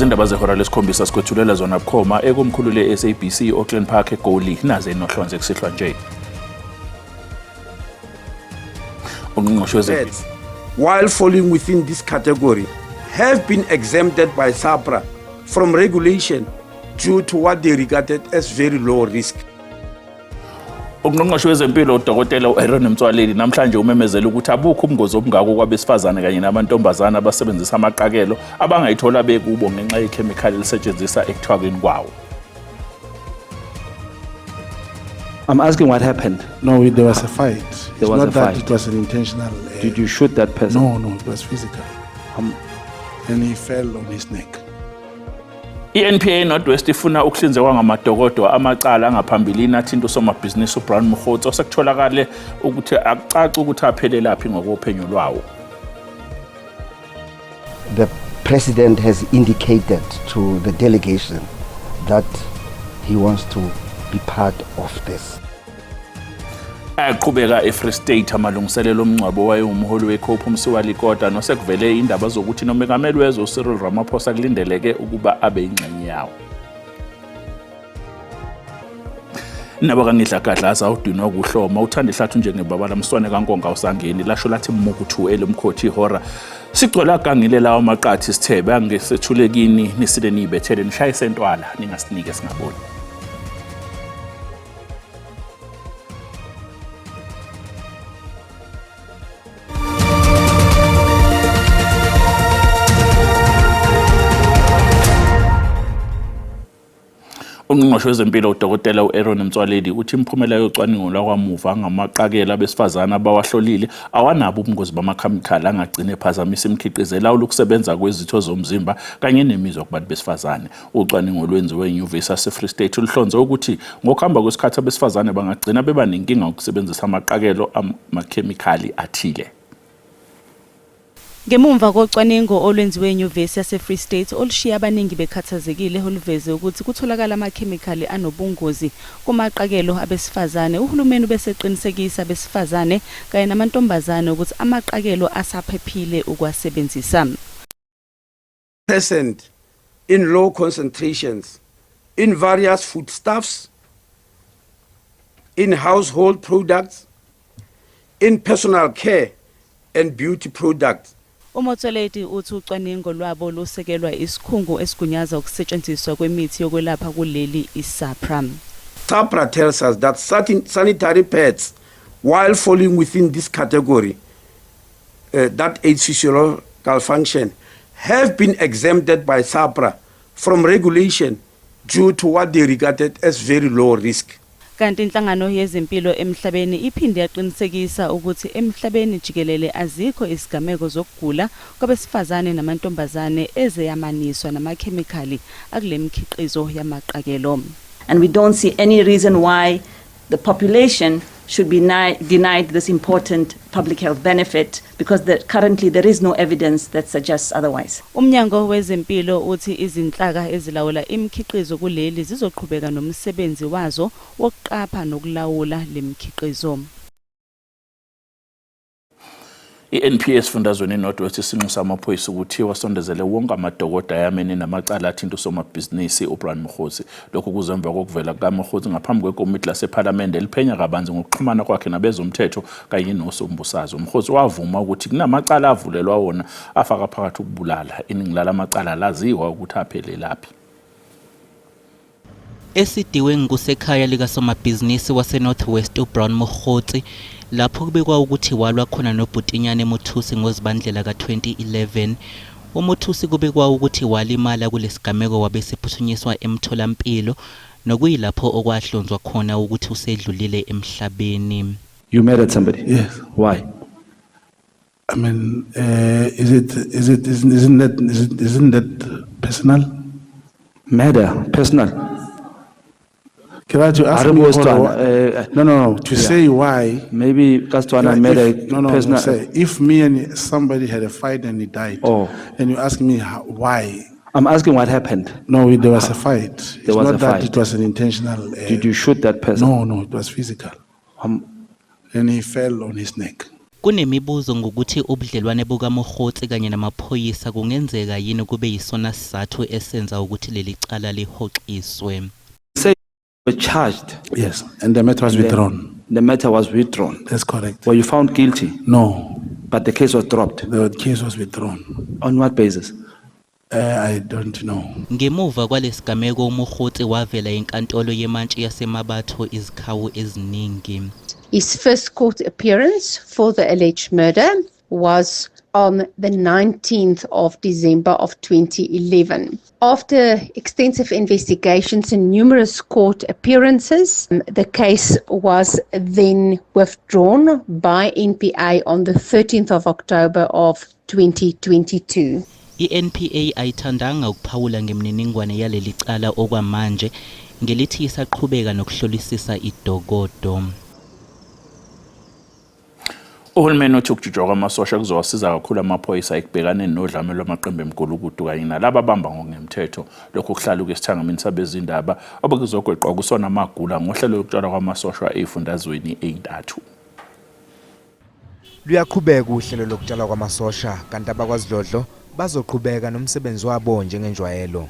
Izindaba zehora lesikhombisa sikwethulela zona bukhoma ekomkhulu le-SABC Auckland Park eGoli naze inohlonze kusihlwa nje. While falling within this category, have been exempted by SAPRA from regulation due to what they regarded as very low risk. Ungqongqoshe wezempilo uDokotela uAaron Mtswaleli namhlanje umemezela ukuthi abukho ubungozi obungako kwabesifazane kanye namantombazana abasebenzisa amaqakelo abangayithola bekubo ngenxa yekhemikhali elisetshenziswa ekuthwakeni kwawo. I'm asking what happened. No, there was a fight. There was not a that fight. it was an intentional. Did you shoot that person? No, it was physical. And he fell on his neck. I-NPA Northwest ifuna ukuhlinzekwa ngamadokodo amacala angaphambilini athinta usomabhizinisi uBrian Mokgotsi osekutholakale ukuthi akucaci ukuthi aphelelaphi ngokophenyo lwawo. The president has indicated to the delegation that he wants to be part of this. Aqhubeka eFree State amalungiselelo omngcwabo wayengumholi weCope uMsiwalikota nosekuvele indaba zokuthi nomengameli wezwe uCyril Ramaphosa kulindeleke ukuba abe ingxenye yawo. Naba kanidla gadlaza udinwa kuhloma uthanda ihlathi njengebaba lamswane kaNkonga usangeni lasho lathi mukuthu elemkhothi ihora sigcola gangile lawo maqathi sithebe angesethulekini nisile nibethele nishaye sentwala ningasinike singaboni. Ungqongqoshe wezempilo uDokotela uAaron Mtswaleli uthi imphumela yocwaningo lwakwamuva ngamaqakela abesifazana abawahlolile awanabo ubungozi bamakhemikhali angagcina ephazamisa imikhiqizo ukusebenza kwezitho zomzimba kanye nemizwa kubantu besifazane. Ucwaningo lwenziwe eNyuvesi yaseFree State luhlonze ukuthi ngokuhamba kwesikhathi abesifazane bangagcina beba nenkinga ukusebenzisa amaqakelo amakhemikhali athile. Ngemumva kocwaningo olwenziwe eNyuvesi yaseFree State olushiya abaningi bekhathazekile oluveze ukuthi kutholakala amakhemikhali anobungozi kumaqakelo abesifazane, uhulumeni beseqinisekisa abesifazane kanye namantombazane ukuthi amaqakelo asaphephile ukwasebenzisa. Present in low concentrations in various foodstuffs, in household products, in personal care and beauty products. Umotsoledi uthi ucwaningo lwabo lusekelwa isikhungo esigunyaza ukusetshenziswa kwemithi yokwelapha kuleli iSAPRA. SAPRA tells us that certain sanitary pads, while falling within this category, that aids physiological function, have been exempted by SAPRA from regulation due to what they regarded as very low risk. Kanti inhlangano yezempilo emhlabeni iphinde yaqinisekisa ukuthi emhlabeni jikelele azikho isigameko zokugula kwabesifazane namantombazane ezeyamaniswa namakhemikhali akulemikhiqizo yamaqakelo. And we don't see any reason why the population should be denied this important public health benefit because currently there is no evidence that suggests otherwise. Umnyango wezempilo uthi izinhlaka ezilawula imikhiqizo kuleli zizoqhubeka nomsebenzi wazo wokuqapha nokulawula lemikhiqizo. I-NPA esifundazweni eNorthwest isinxusa amaphoyisa ukuthi wasondezele wonke amadokodo ayamene namacala athinta usomabhizinisi uBrian Mokgotsi. Lokhu kuzemva kokuvela kukaMokgotsi ngaphambi kwekomiti lasePhalamende eliphenya kabanzi ngokuxhumana kwakhe nabezomthetho kanye nosombusazwe. Mokgotsi wavuma ukuthi kunamacala avulelwa wona afaka phakathi ukubulala. Iningi lalamacala laziwa ukuthi aphelelaphi. Esidiwe ngusekhaya likasomabhizinisi waseNorthwest uBrian Mokgotsi lapho kubekwa ukuthi walwa khona noBhutinyane Muthusi ngozibandlela ka2011. uMuthusi kubekwa ukuthi walimala kulesigameko wabesephunyiswa emtholampilo nokuyilapho okwahlonzwa khona ukuthi usedlulile emhlabeni. You murdered somebody? Yes. Why? I mean, isn't that personal? Murder, personal. Can I ask me no. To say why? Maybe Kastwana made a personal. Say, if me and somebody had a fight and he died, and you ask me why? I'm asking what happened. No, there was a fight. There was not a that fight. It was an intentional. Did you shoot that person? No, it was physical. And he fell on his neck. Kunemibuzo ngokuthi ubudlelwane bukaMokgotsi kanye namaphoyisa kungenzeka yini kube yisona sizathu esenza ukuthi leli cala lihoxiswe. Say you were charged. Yes, and the matter was withdrawn. The matter was withdrawn. That's correct. Were you found guilty? No, But the case was dropped. the case was withdrawn. On what basis? I don't know. Ngemuva kwalesigameko uMokgotsi wavela enkantolo yemantshi yaseMabatho izikhawu eziningi. His first court appearance for the alleged murder was on the 19th of December of 2011. After extensive investigations and numerous court appearances, the case was then withdrawn by NPA on the 13th of October of 2022. I-NPA ayithandanga ukuphawula ngemininingwane yaleli cala okwamanje ngelithi isaqhubeka nokuhlolisisa idokodo. Uhulumeni uthi ukujijwa kwamasosha kuzowasiza kakhulu amaphoyisa ekubhekaneni nodlame lwamaqembu emgulukudu kanye nalabo abamba ngokungemthetho. Lokhu kuhlala kwesithangamini sabezindaba obekuzogweqwa kusona amagula ngohlelo lokutshalwa kwamasosha ezifundazweni ezintathu. Luyaqhubeka uhlelo lokutshalwa kwamasosha kanti abakwaZidlodlo bazoqhubeka nomsebenzi wabo njengenjwayelo.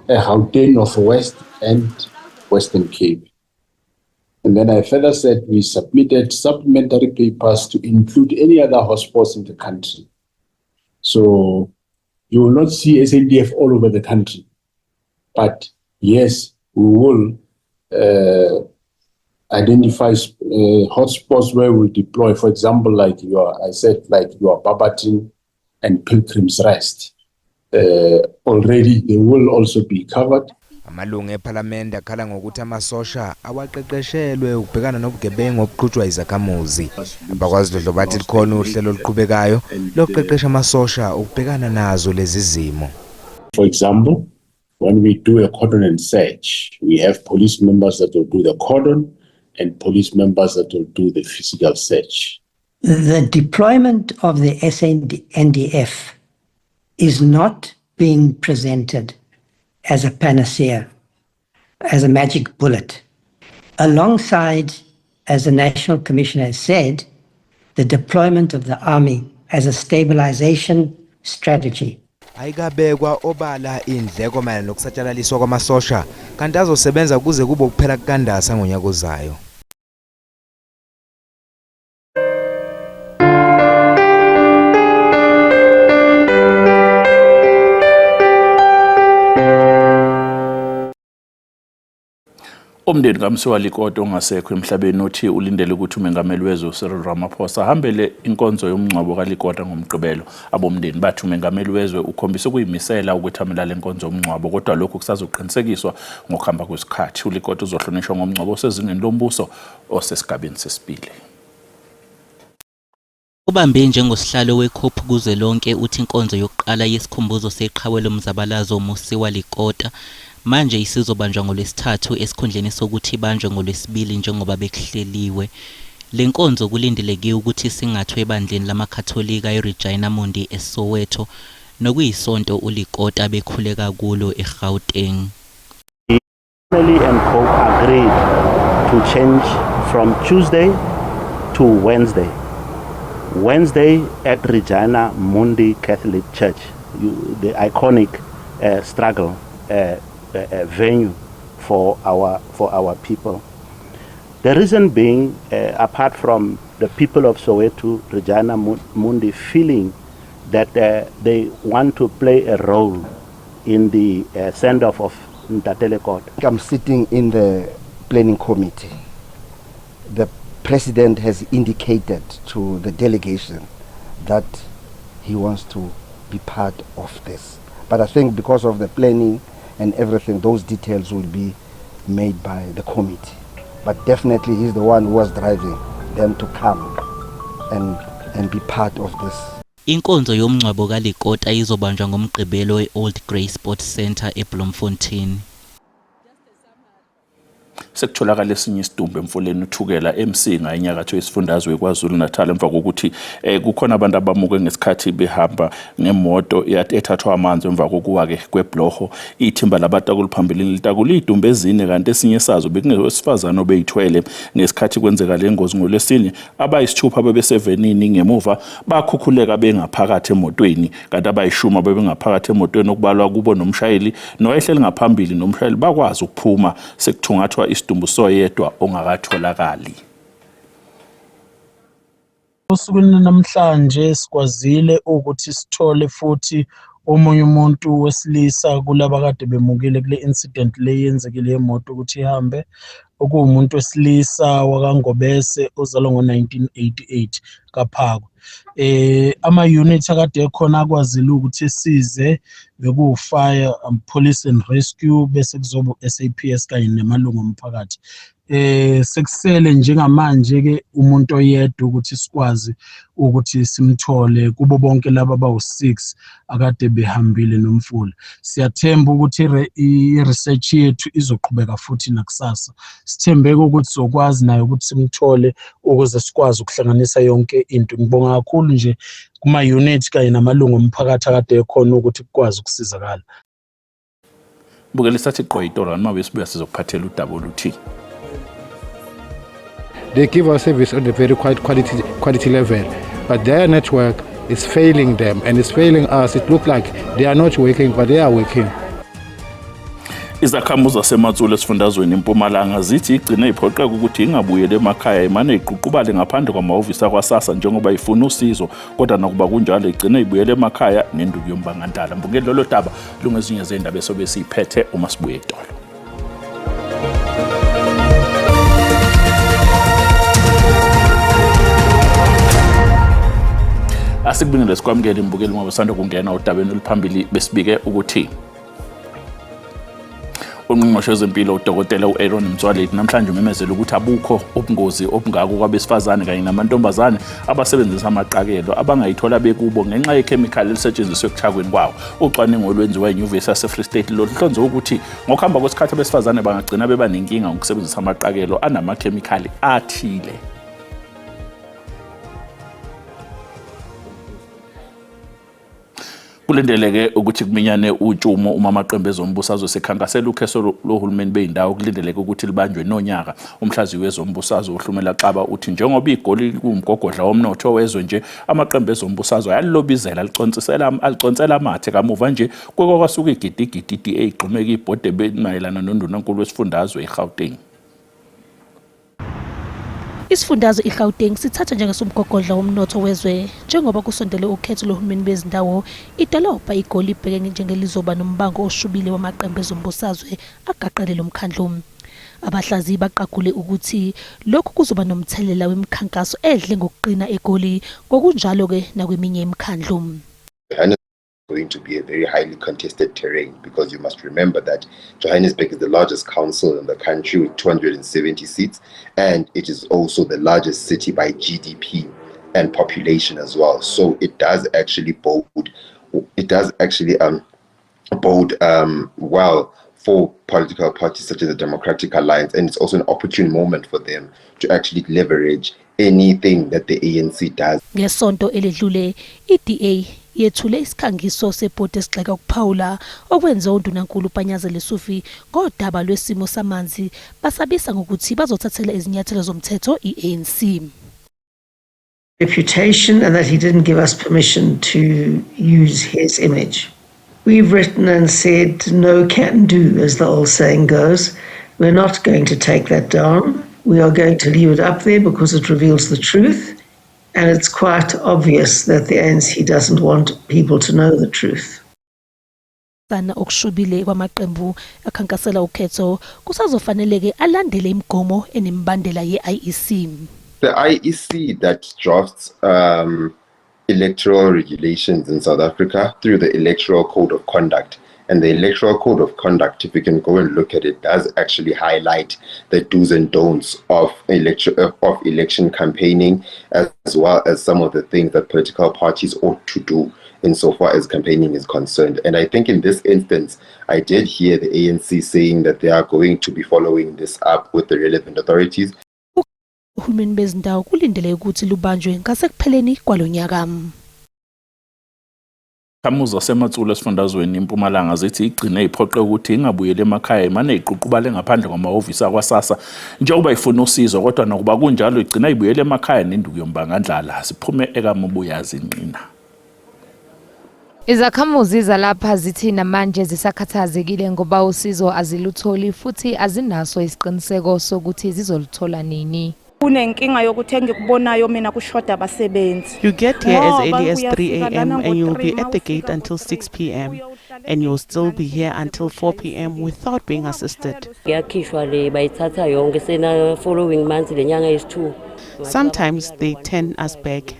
Gauteng, Northwest and Western Cape. And then I further said we submitted supplementary papers to include any other hotspots in the country. So you will not see SADF all over the country. But yes, we will identify hotspots where we'll deploy, for example, like I said, like your Barberton and Pilgrim's Rest. Already they will also be covered. Amalungu eParliament akhala ngokuthi amasosha awaqeqeshelwe ukubhekana nobugebengu obuqhutshwa izakhamuzi. AbakwaZidlodlo bathi likhona uhlelo oluqhubekayo lokuqeqesha amasosha ukubhekana nazo lezi zimo. For example, when we do a cordon and search, we have police members that will do the cordon and police members that will do the physical search. The deployment of the SNDF is not being presented as a panacea, as a magic bullet. Alongside, as the National Commission has said, the deployment of the army as a stabilization strategy. Ayikabekwa obala indleko mayelana nokusatshalaliswa kwamasosha kanti azosebenza kuze kube ukuphela kukandasa ngonyaka ozayo. Umndeni kaMsiwa Likota ongasekho emhlabeni othi ulindele ukuthi umengameli wezwe uCyril Ramaphosa ahambele inkonzo yomngcwabo kaLikota ngomgqibelo. Abomndeni bathi umengameli wezwe ukhombisa ukuyimisela ukwethamela lenkonzo yomngcwabo kodwa lokhu kusazoqinisekiswa ngokuhamba kwesikhathi. uLikota uzohlonishwa ngomngcwabo osezingeni lombuso osesigabeni sesibili. Ubambe njengosihlalo weCOP kuzwelonke uthi inkonzo yokuqala yesikhumbuzo seqhawe lomzabalazo uMsiwa Likota manje isizobanjwa ngolwesithathu esikhundleni sokuthi ibanjwe ngolwesibili njengoba bekuhleliwe. Le nkonzo kulindeleke ukuthi singathwe ebandleni lamakhatholika eRegina Mundi eSoweto nokuyisonto uLikota bekhuleka kulo eGauteng. Family and COP agreed to change from Tuesday to Wednesday. Wednesday at Regina Mundi Catholic Church, the iconic struggle venue for our people. The reason being, apart from the people of Soweto, Regina Mundi feeling that they want to play a role in the send-off of Ntate Likota. I'm sitting in the planning committee. The President has indicated to the delegation that he wants to be part of this. But I think because of the planning and everything, those details will be made by the committee. But definitely he's the one who was driving them to come and be part of this. Inkonzo yomngcwabo kaLikota izobanjwa ngomgqibelo eOld Grey Sports Centre eBloemfontein. sekutholakala esinye isidumbu emfuleni uthukela eMsinga enyakatho yesifundazwe kwaZulu Natal emva kokuthi kukhona abantu abamuke ngesikhathi behamba ngemoto ethathwa amanzi emva kokuwa-ke kwebloho ithimba labatakuli phambili litakula idumbu ezine kanti esinye sazo bekungowesifazane obeyithwele ngesikhathi kwenzeka le ngozi ngolwesine abayisithupha bebesevenini ngemuva bakhukhuleka bengaphakathi emotweni kanti abayishuma bebengaphakathi emotweni okubalwa kubo nomshayeli noyehleli ngaphambili nomshayeli bakwazi ukuphuma sekuthungathwa isidumbu soyedwa ongakatholakali. Osukwini namhlanje sikwazile ukuthi sithole futhi omunye umuntu wesilisa kulaba kade bemukile kule incident le yenzekile yemoto ukuthi ihambe okuwumuntu wesilisa wakangobese ozalwa ngo-1988 kaPhako. Ama-unit akade ekhona akwazile ukuthi esize bekuwu-fire, police and rescue bese kuzoba SAPS kanye nemalungu omphakathi. Sekusele njengamanje-ke umuntu oyedwa ukuthi sikwazi ukuthi simthole kubo bonke laba abawu-6 akade behambile nomfula. Siyathemba ukuthi i-research yethu izoqhubeka futhi nakusasa. Sithembeke ukuthi sizokwazi nayo ukuthi simthole ukuze sikwazi ukuhlanganisa yonke into. Ngibonga kakhulu nje kuma-unit kanye namalungu omphakathi akade ekhona ukuthi kukwazi ukusizakala. Bukele sathi Qoyitola noma besibuya sizokuphathela udaba oluthi. They give us service on a very quality level, but their network is failing them and it's failing us. It looks like they are not working, but they are working. Izakhamuzi zaseMatsulu esifundazweni eMpumalanga zithi igcine iphoqeka ukuthi ingabuyele emakhaya imane iququbale ngaphandle kwamahhovisi akwaSASSA njengoba ifuna usizo kodwa nakuba kunjalo igcine ibuyele emakhaya nenduku yombangantala. Mbukeli lolo daba lungezinye zendaba esobe siyiphethe uma sibuye etolo. Asikubingelele sikwamukele imbukeli ngoba sanda kungena udabeni oluphambili besibike ukuthi uNgqongqoshe wezempilo uDokotela uAaron Motsoaledi namhlanje umemezela ukuthi abukho ubungozi obungako kwabesifazane kanye namantombazane abasebenzisa amaqakelo abangayithola bekubo ngenxa yekhemikhali elisetshenziswe ekuthakweni kwawo. Ucwaningo olwenziwa eNyuvesi yaseFree State luhlonze ukuthi ngokuhamba kwesikhathi abesifazane bangagcina beba nenkinga ngokusebenzisa amaqakelo anamakhemikhali athile. Kulindeleke ukuthi kuminyane utshumo uma amaqembu ezombusazwe sekhankasela ukheso lohulumeni beyindawo kulindeleke ukuthi libanjwe nonyaka. Umhlaziyi wezombusazwe uHlumela Xaba uthi njengoba igoli kumgogodla womnotho wezwe nje amaqembu ezombusazwe ayalobizela aliconsela amathe kamuva nje kwekwasuka igidigidi DA igxumeka ibhode bemayelana noNdunankulu wesifundazwe eGauteng. Isifundazwe iGauteng sithatha njengesomgogodla womnotho wezwe njengoba kusondele ukhetho lohulumeni bezindawo. Idolobha iGoli ibheke njengelizoba nombango oshubile wamaqembu ezombusazwe agaqelele umkhandlu. Abahlaziyi baqagule ukuthi lokhu kuzoba nomthelela wemikhankaso edle ngokuqina eGoli ngokunjalo ke nakweminye imikhandlu. Going to be a very highly contested terrain because you must remember that Johannesburg is the largest council in the country with 270 seats, and it is also the largest city by GDP and population as well. So it does actually bode well for political parties such as the Democratic Alliance, and it's also an opportune moment for them to actually leverage anything that the ANC does. Ngesonto eledlule iDA yethule isikhangiso sebhodi esigxeka ukuphawula okwenze uNdunankulu uPanyazile Sufi ngodaba lwesimo samanzi basabisa ngokuthi bazothathela izinyathelo zomthetho iANC. Reputation and that he didn't give us permission to use his image. We've written and said no can do, as the old saying goes. We're not going to take that down. We are going to leave it up there because it reveals the truth. And it's quite obvious that the ANC doesn't want people to know the truth. Sana okushubile kwamaqembu akhankasela ukhetho kusazofaneleke alandele imigomo enembandela yeIEC. The IEC that drafts electoral regulations in South Africa through the Electoral Code of Conduct. And the Electoral Code of Conduct, if you can go and look at it, does actually highlight the do's and don'ts of election campaigning, as well as some of the things that political parties ought to do. insofar as campaigning is concerned. And I think in this instance, I did hear the ANC saying that they are going to be following this up with the relevant authorities. Uhulumeni bezindawo kulindele ukuthi lubanjwe ngasekupheleni kwalonyaka. Kamuza sematsulo esifundazweni iMpumalanga zithi igcine iphoqe ukuthi ingabuyele emakhaya imane iququbale ngaphandle kwamahhovisi akwaSASSA njengoba ifuna usizo kodwa nokuba kunjalo igcina ibuyele emakhaya nenduku yombangandlala siphume ekaMubuyazi Nqina. Izakhamuzi zalapha zithi namanje zisakhathazekile ngoba usizo azilutholi futhi azinaso isiqiniseko sokuthi zizoluthola nini. Kunenkinga yokuthi engikubonayo mina kushoda abasebenzi. You get here as early as 3 a.m. and you'll be at the gate until 6 p.m. and you'll still be here until 4 p.m. without being assisted. Sometimes they turn us back.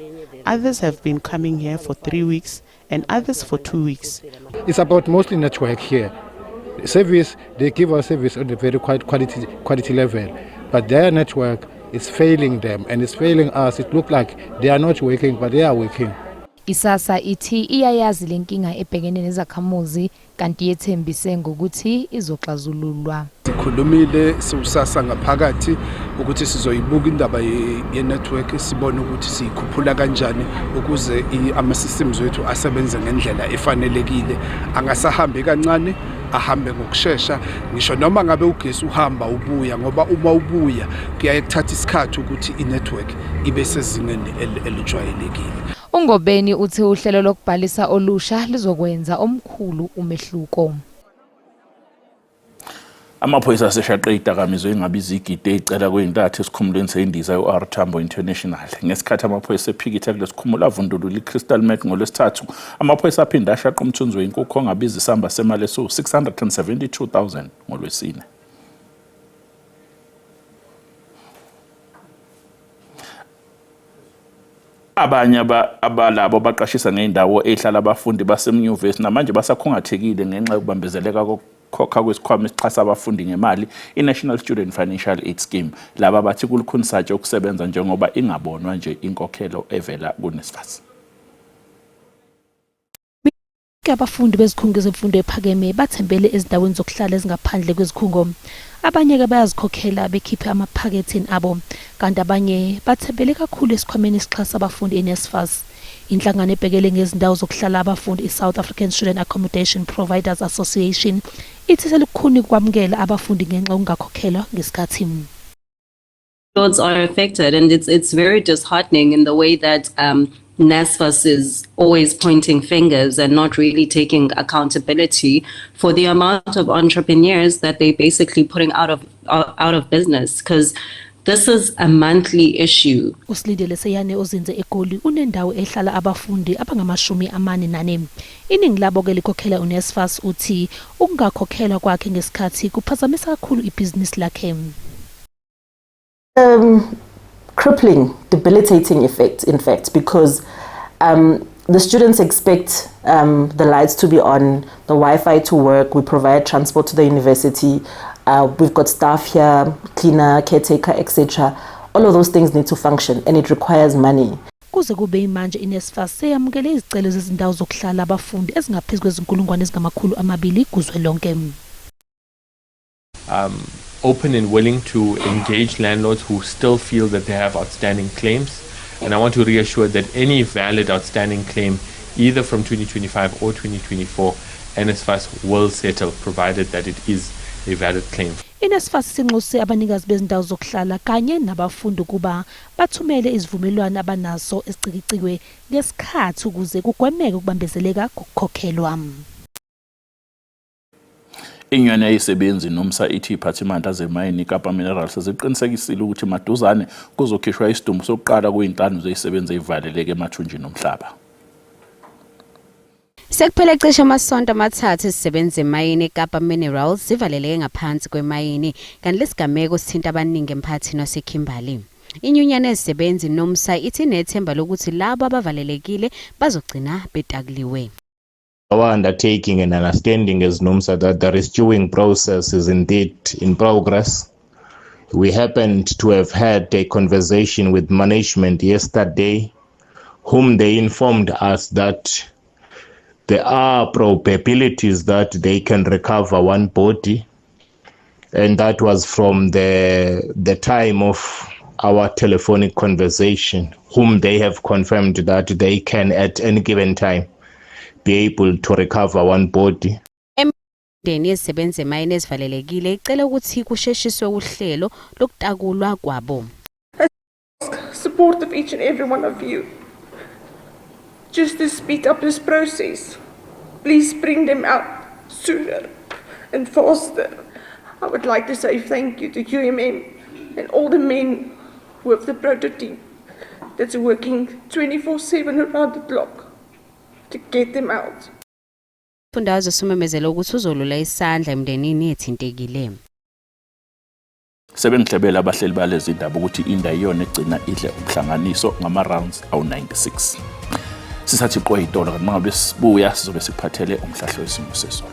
Others have been coming here for 3 weeks and others for 2 weeks. It's about mostly network here. Service, they give us service on a very quality level, but their network is failing them and it's failing us. It looks like they are not working, but they are working. ISASSA ithi iyayazi lenkinga ebhekene nezakhamuzi kanti yethembise ngokuthi izoxazululwa. Sikhulumile siusasa ngaphakathi ukuthi sizoyibuka indaba ye-network sibone ukuthi sikhuphula kanjani ukuze ama-systems wethu asebenze ngendlela efanelekile, angasahambi kancane ahambe ngokusheshsha ngisho noma ngabe ugesi uhamba ubuya ngoba uma ubuya kuyaye kuthatha isikhathi ukuthi i-network ibe sezingeni elijwayelekile. uNgobeni uthi uhlelo lokubhalisa olusha lizokwenza omkhulu umehluko. Amaphoyisa aseshaqe idakamizwe engabiza igidi ecela kweyintathu esikhumulweni seyindiza yo-R Tambo International. Ngesikhathi amaphoyisa ephikitha kulesikhumulo avundulula iCrystal Met ngolwesithathu, amaphoyisa aphinda ashaqa umthunzi wenkukhu ongabiza isamba semali esu-672,000 ngolwesine. Abanye abalabo baqashisa ngeindawo ehlala abafundi basemnyuvesi namanje basakhungathekile ngenxa yokubambezeleka kokukhokha kwesikhwama esixhasa abafundi ngemali iNational Student Financial Aid Scheme. Laba bathi kulukhunisatshe ukusebenza njengoba ingabonwa nje inkokhelo evela kuNSFAS. Abafundi bezikhungo zemfundo ephakeme bathembele ezindaweni zokuhlala ezingaphandle kwezikhungo. Abanye ke bayazikhokhela bekhiphe amaphakethini abo kanti abanye bathembele kakhulu esikhwameni esixhasa abafundi eNSFAS. Inhlangano ebhekele ngezindawo zokuhlala abafundi iSouth African Student Accommodation Providers Association ithi selikhuni kwamukela abafundi ngenxa ungakhokhelwa ngesikhathi. Loads are affected, and it's very disheartening in the way that NSFAS is always pointing fingers and not really taking accountability for the amount of entrepreneurs that they basically putting out of business, because this is a monthly issue. Usilindele Seyane ozinze eGoli unendawo ehlala abafundi abangama-44. Iningi labo ke likhokhela uNSFAS uthi ukungakhokhelwa kwakhe ngesikhathi kuphazamisa kakhulu ibhizinisi lakhe. Crippling, debilitating effect, in fact, because the students expect the lights to be on, the Wi-Fi to work, we provide transport to the university, we've got staff here, cleaner, caretaker, etc. All of those things need to function and it requires money. Kuze kube manje iNSFAS seyamukele izicelo zezindawo zokuhlala abafundi ezingaphezu kwezinkulungwane ezingama-200 kuzwelonke. Open and willing to engage landlords who still feel that they have outstanding claims. And I want to reassure that any valid outstanding claim, either from 2025 or 2024, NSFAS will settle, provided that it is a valid claim. iNSFAS sinxuse abanikazi bezindawo zokuhlala kanye nabafundi kuba bathumele izivumelwano abanazo esicikicikwe ngesikhathi ukuze kugwemeke ukubambezeleka kokukhokhelwa. Inyana yesebenzi nomsa ithi iphathimandla zemayini Kapa Minerals ziqinisekisile ukuthi maduzane kuzokhishwa isidumbu sokuqala kuyinhlanu zezisebenzi ezivaleleke emathunjini omhlaba. Sekuphele cishe amasonto amathathu izisebenzi zemayini Kapa Minerals zivaleleke ngaphansi kwemayini kanti lesigameko sithinta abaningi emphakathini waseKimberley. Inyunyana yezisebenzi nomsa ithi nethemba lokuthi labo abavalelekile bazogcina betakuliwe. Our undertaking and understanding as NUMSA that the rescuing process is indeed in progress. We happened to have had a conversation with management yesterday, whom they informed us that there are probabilities that they can recover one body, and that was from the time of our telephonic conversation, whom they have confirmed that they can at any given time be able to recover one body. Imindeni yezisebenzi emayini ezivalelekile icela ukuthi kusheshiswe uhlelo lokutakulwa kwabo. Support of each and every one of you, just to speed up this process. Please bring them out sooner and faster. I would like to say thank you to QMM and all the men with the prototype that's working 24/7 around the clock to get them out. Fundazo sumemezela ukuthi uzolula isandla emndenini ethintekile. Sebenhlebela abahleli balezi indaba ukuthi inda iyona egcina idle umhlanganiso ngama-rounds awu-96. Sisathi iqoyitolo kanti mangabe sibuya sizobe siphathele umhlahlo wesimo sezulu.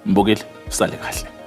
Mbukile, sale kahle.